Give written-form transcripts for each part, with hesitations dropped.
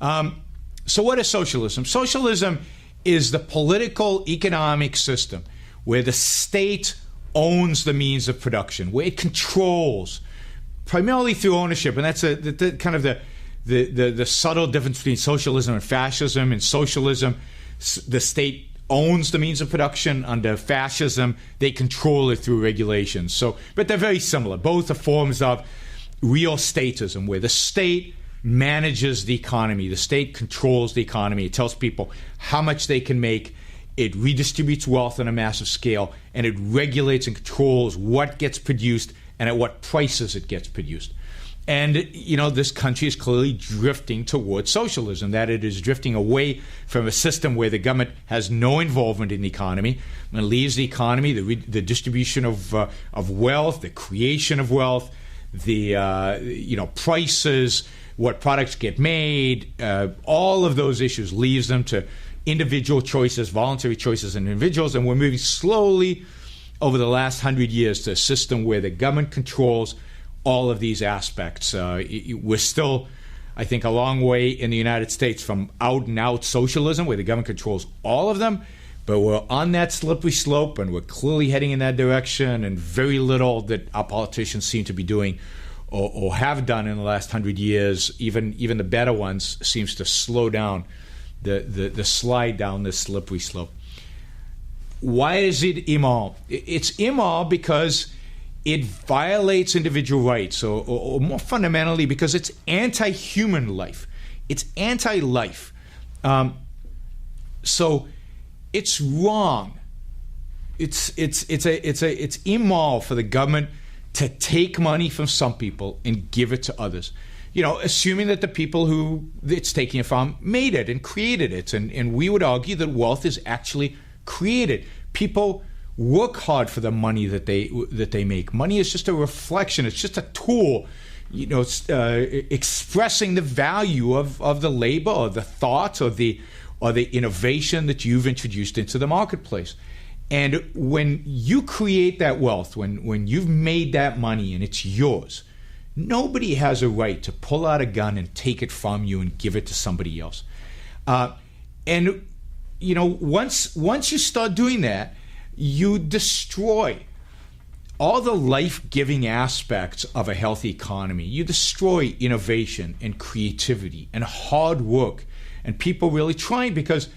So what is socialism? Socialism is the political economic system where the state owns the means of production, where it controls, primarily through ownership. And that's the kind of the subtle difference between socialism and fascism. In socialism, the state owns the means of production. Under fascism, they control it through regulations. So, but they're very similar. Both are forms of real statism, where the state manages the economy. The state controls the economy. It tells people how much they can make. It redistributes wealth on a massive scale, and it regulates and controls what gets produced and at what prices it gets produced. And, you know, this country is clearly drifting towards socialism, that it is drifting away from a system where the government has no involvement in the economy and leaves the economy, the distribution of wealth, the creation of wealth, the prices, what products get made, all of those issues, leaves them to individual choices, voluntary choices in individuals. And we're moving slowly over the last 100 years to a system where the government controls all of these aspects. We're still, I think, a long way in the United States from out-and-out socialism, where the government controls all of them, but we're on that slippery slope, and we're clearly heading in that direction, and very little that our politicians seem to be doing or have done in the last 100 years, even the better ones, seems to slow down the slide down this slippery slope. Why is it immoral? It's immoral because it violates individual rights, or more fundamentally, because it's anti-human life. It's anti-life. So it's wrong. It's immoral for the government to take money from some people and give it to others. You know, assuming that the people who it's taking it from made it and created it. And we would argue that wealth is actually created. People work hard for the money that they make. Money is just a reflection. It's just a tool, you know, expressing the value of the labor or the thought or the innovation that you've introduced into the marketplace. And when you create that wealth, when you've made that money and it's yours, nobody has a right to pull out a gun and take it from you and give it to somebody else. And you know, once you start doing that, you destroy all the life-giving aspects of a healthy economy. You destroy innovation and creativity and hard work and people really trying, because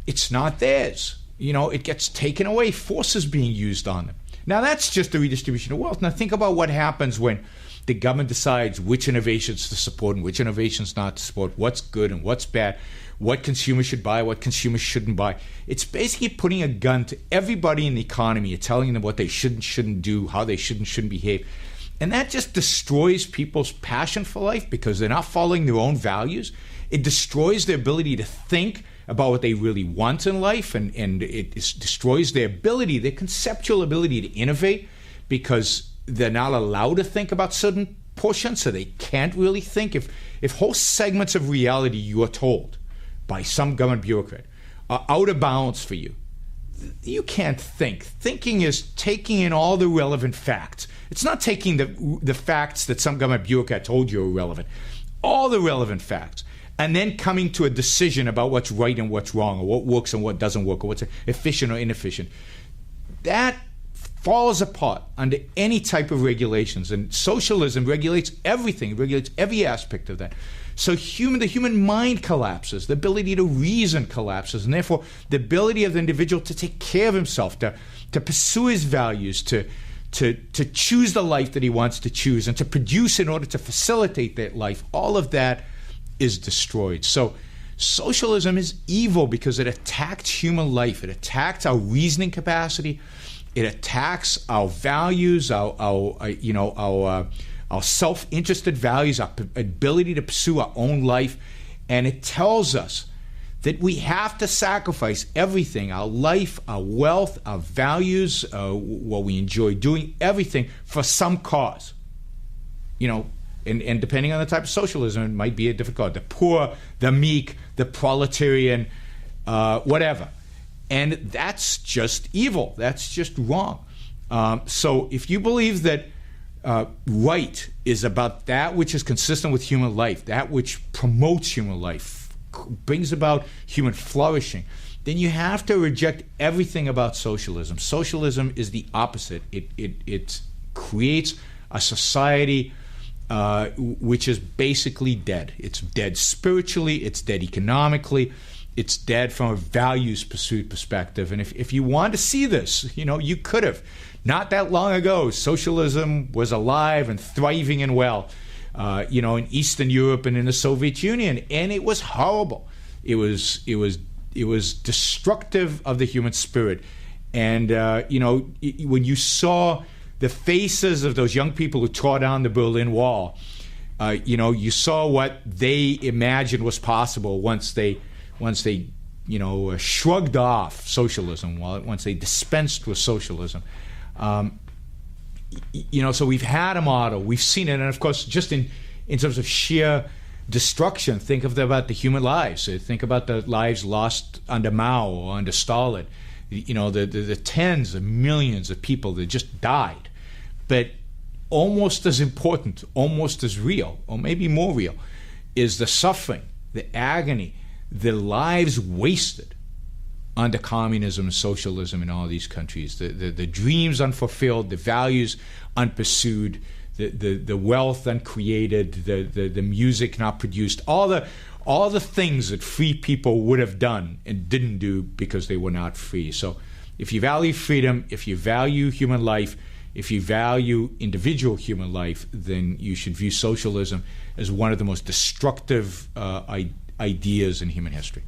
it's not theirs. You know, it gets taken away, forces being used on them. Now, that's just the redistribution of wealth. Now, think about what happens when the government decides which innovations to support and which innovations not to support, what's good and what's bad, what consumers should buy, what consumers shouldn't buy. It's basically putting a gun to everybody in the economy and telling them what they should and shouldn't do, how they should and shouldn't behave. And that just destroys people's passion for life because they're not following their own values. It destroys their ability to think about what they really want in life, and it destroys their ability, their conceptual ability to innovate, because they're not allowed to think about certain portions, so they can't really think. If whole segments of reality, you are told by some government bureaucrat, are out of bounds for you, you can't think. Thinking is taking in all the relevant facts. It's not taking the facts that some government bureaucrat told you are relevant, all the relevant facts, and then coming to a decision about what's right and what's wrong, or what works and what doesn't work, or what's efficient or inefficient. That falls apart under any type of regulations. And socialism regulates everything. It regulates every aspect of that. So the human mind collapses. The ability to reason collapses. And therefore, the ability of the individual to take care of himself, to pursue his values, to choose the life that he wants to choose, and to produce in order to facilitate that life, all of that is destroyed. So socialism is evil because it attacks human life. It attacks our reasoning capacity. It attacks our values, our self-interested values, our ability to pursue our own life. And it tells us that we have to sacrifice everything, our life, our wealth, our values, what we enjoy doing, everything for some cause. You know, and depending on the type of socialism, it might be a different cause. The poor, the meek, the proletarian, whatever. And that's just evil. That's just wrong. So if you believe that right is about that which is consistent with human life, that which promotes human life, brings about human flourishing, then you have to reject everything about socialism. Socialism is the opposite. It creates a society which is basically dead. It's dead spiritually, it's dead economically, it's dead from a values pursuit perspective. And if you want to see this, you could have. Not that long ago, socialism was alive and thriving and well, in Eastern Europe and in the Soviet Union, and it was horrible. It was destructive of the human spirit. And when you saw the faces of those young people who tore down the Berlin Wall, you saw what they imagined was possible once they shrugged off socialism, once they dispensed with socialism. So we've had a model, we've seen it, and of course, just in terms of sheer destruction, think about the human lives. Think about the lives lost under Mao or under Stalin. The tens of millions of people that just died. But almost as important, almost as real, or maybe more real, is the suffering, the agony, the lives wasted under communism and socialism in all these countries, the dreams unfulfilled, the values unpursued, the wealth uncreated, the music not produced, all the things that free people would have done and didn't do because they were not free. So if you value freedom, if you value human life, if you value individual human life, then you should view socialism as one of the most destructive ideas in human history.